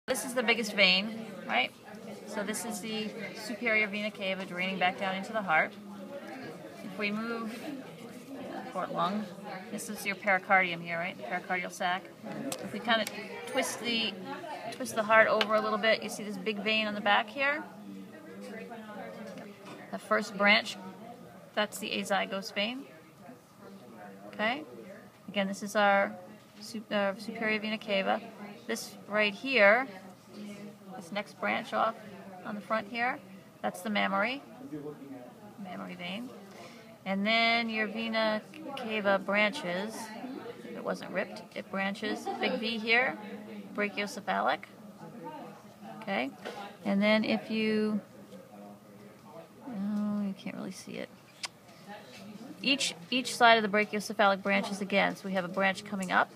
This is the biggest vein, right? So this is the superior vena cava draining back down into the heart. If we move port lung, this is your pericardium here, right? The pericardial sac. If we kind of twist the heart over a little bit, you see this big vein on the back here? The first branch, that's the azygos vein. Okay? Again, this is our superior vena cava. This right here, this next branch off on the front here, that's the mammary vein. And then your vena cava branches, if it wasn't ripped, it branches, big V here, brachiocephalic. Okay? And then if you, oh, you can't really see it. Each side of the brachiocephalic branches again. So we have a branch coming up.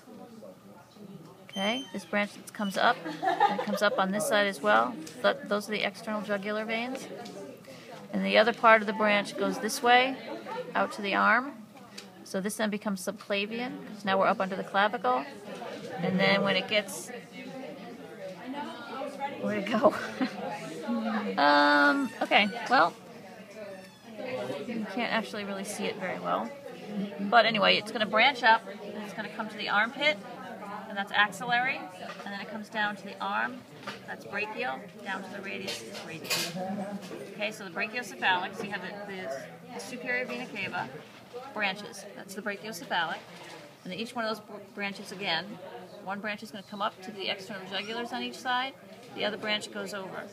Okay, this branch that comes up, and it comes up on this side as well. Those are the external jugular veins. And the other part of the branch goes this way, out to the arm. So this then becomes subclavian, because now we're up under the clavicle. And then when it gets, where'd it go? Okay, well, you can't actually really see it very well. But anyway, it's going to branch up, and it's going to come to the armpit. And that's axillary, and then it comes down to the arm, that's brachial, down to the radius is radial. Okay, so the brachiocephalic, so you have the superior vena cava branches, that's the brachiocephalic, and then each one of those branches again, one branch is going to come up to the external jugulars on each side, the other branch goes over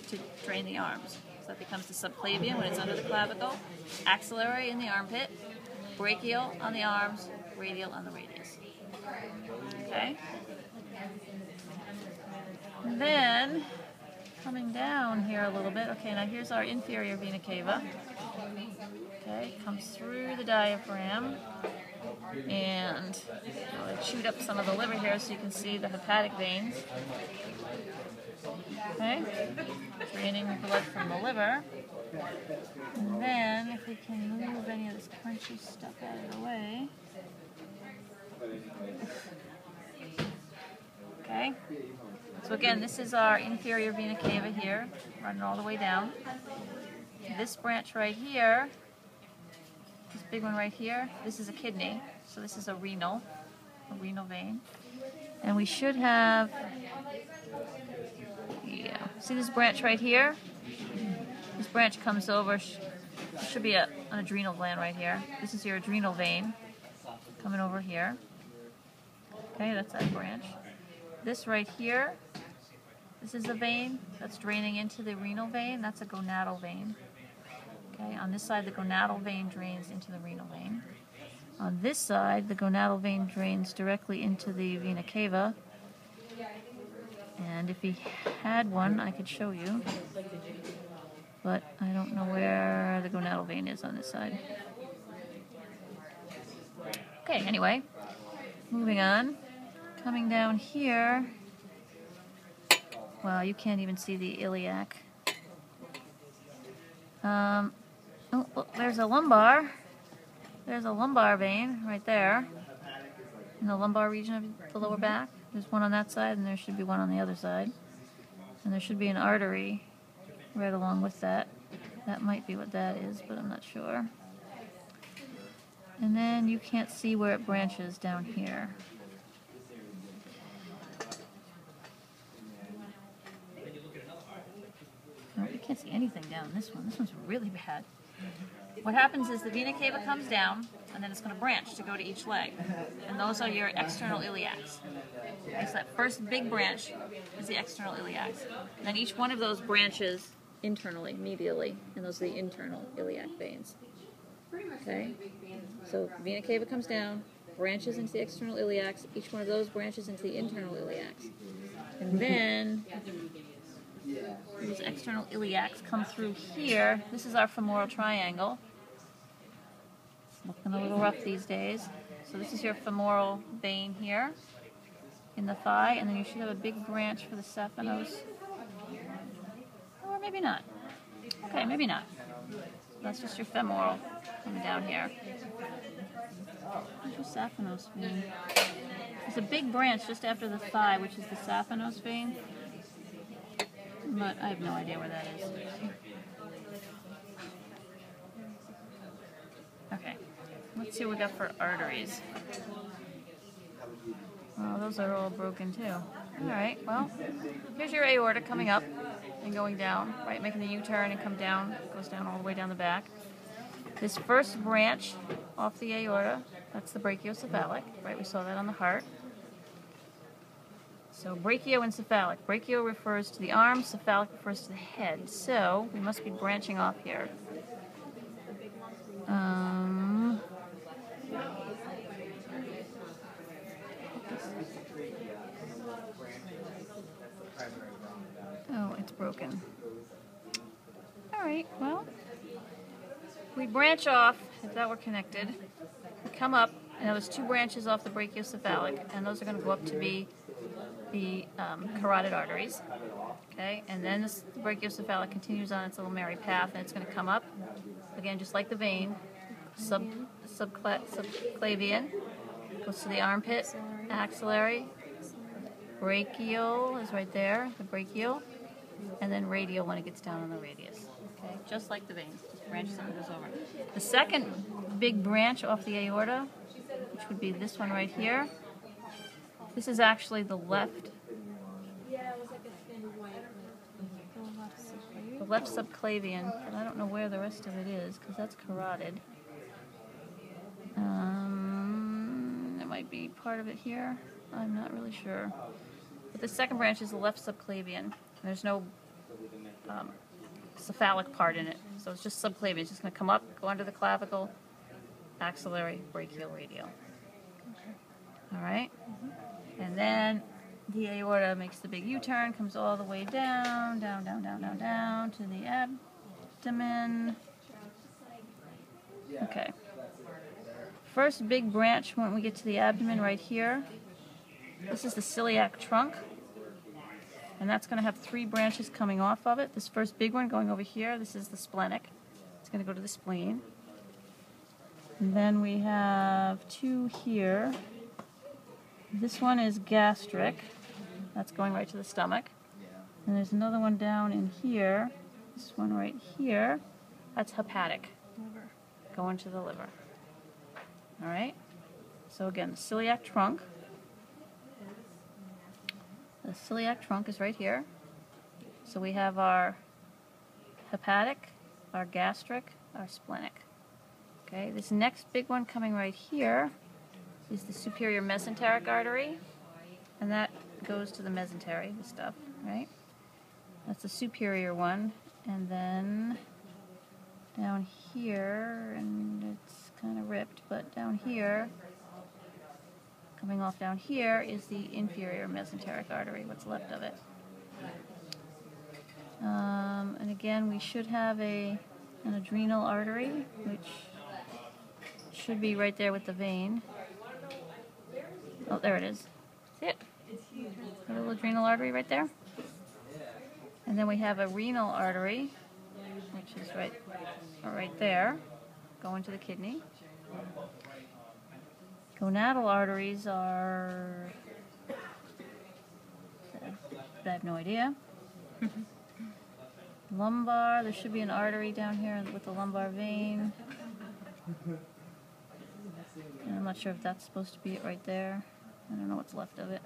to drain the arms. So that becomes the subclavian when it's under the clavicle, axillary in the armpit, brachial on the arms, radial on the radius. Okay. And then, coming down here a little bit, okay, now here's our inferior vena cava. Okay, comes through the diaphragm, and I chewed up some of the liver here so you can see the hepatic veins. Okay, draining blood from the liver. And then, if we can move any of this crunchy stuff out of the way. Okay, so again, this is our inferior vena cava here, running all the way down. This branch right here, this big one right here, this is a kidney, so this is a renal vein. And we should have, yeah, see this branch right here? This branch comes over, there should be an adrenal gland right here. This is your adrenal vein coming over here. Okay, that's that branch. This right here, this is a vein that's draining into the renal vein. That's a gonadal vein. Okay, on this side, the gonadal vein drains into the renal vein. On this side, the gonadal vein drains directly into the vena cava. And if he had one, I could show you. But I don't know where the gonadal vein is on this side. Okay, anyway, moving on. Coming down here, wow, you can't even see the iliac. Oh, well, there's a lumbar. There's a lumbar vein right there in the lumbar region of the lower back. There's one on that side, and there should be one on the other side. And there should be an artery right along with that. That might be what that is, but I'm not sure. And then you can't see where it branches down here. No, you can't see anything down this one. This one's really bad. What happens is the vena cava comes down, and then it's going to branch to go to each leg. And those are your external iliacs. Okay, so that first big branch is the external iliacs. And then each one of those branches internally, medially, and those are the internal iliac veins. Okay? So vena cava comes down, branches into the external iliacs, each one of those branches into the internal iliacs. And then these external iliacs come through here. This is our femoral triangle. It's looking a little rough these days. So this is your femoral vein here in the thigh, and then you should have a big branch for the saphenous. Or maybe not. Okay, maybe not. That's just your femoral coming down here. Where's your saphenous vein? There's a big branch just after the thigh, which is the saphenous vein. but I have no idea where that is. Okay, let's see what we got for arteries. Oh, those are all broken too. Alright, well, here's your aorta coming up and going down, right, making the U-turn and come down, goes down all the way down the back. This first branch off the aorta, that's the brachiocephalic, right, we saw that on the heart. So brachio and cephalic. Brachio refers to the arm, cephalic refers to the head. So we must be branching off here. Oh, it's broken. Alright, well, we branch off, if that were connected, we come up, and there's two branches off the brachiocephalic, and those are going to go up to be the carotid arteries. Okay, and then the brachiocephalic continues on its little merry path, and it's going to come up, again, just like the vein, subclavian, goes to the armpit, axillary, brachial is right there, the brachial, and then radial when it gets down on the radius. Okay, just like the veins, just branches and goes over. The second big branch off the aorta, which would be this one right here, this is actually the left subclavian, but I don't know where the rest of it is because that's carotid. It might be part of it here. I'm not really sure. But the second branch is the left subclavian. There's no cephalic part in it, so it's just subclavian. It's just going to come up, go under the clavicle, axillary, brachial, radial. All right? And then the aorta makes the big U-turn, comes all the way down, down to the abdomen. Okay. First big branch when we get to the abdomen right here. This is the celiac trunk. And that's going to have three branches coming off of it. This first big one going over here, this is the splenic. It's going to go to the spleen. And then we have two here. This one is gastric. That's going right to the stomach. And there's another one down in here. This one right here. That's hepatic. Liver. Going to the liver. All right? So again, the celiac trunk. The celiac trunk is right here. So we have our hepatic, our gastric, our splenic. Okay, this next big one coming right here is the superior mesenteric artery, and that goes to the mesentery, the stuff, right? That's the superior one, and then down here, and it's kind of ripped, but down here, coming off down here is the inferior mesenteric artery, what's left of it. And again, we should have an adrenal artery, which should be right there with the vein. Oh, there it is. See it? A little adrenal artery right there. And then we have a renal artery, which is right there, going to the kidney. Gonadal arteries are, I have no idea. Lumbar, there should be an artery down here with the lumbar vein. And I'm not sure if that's supposed to be it right there. I don't know what's left of it.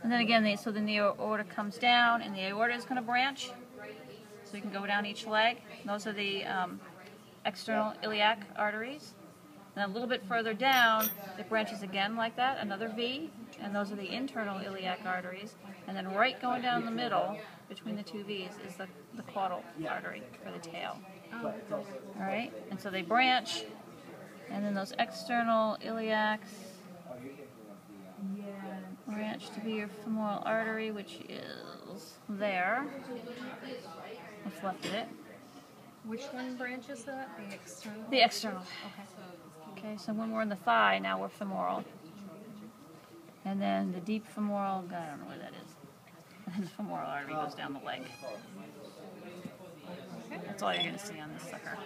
And then again, so then the aorta comes down, and the aorta is going to branch. So you can go down each leg. Those are the external iliac arteries. Then a little bit further down, it branches again like that, another V, and those are the internal iliac arteries. And then right going down the middle, between the two V's, is the caudal artery for the tail. All right? And so they branch, and then those external iliacs branch to be your femoral artery, which is there. What's left of it? Which one branches that? The external? The external. Okay. Okay, so when we're in the thigh, now we're femoral. And then the deep femoral, God, I don't know where that is. And then the femoral artery goes down the leg. That's all you're going to see on this sucker.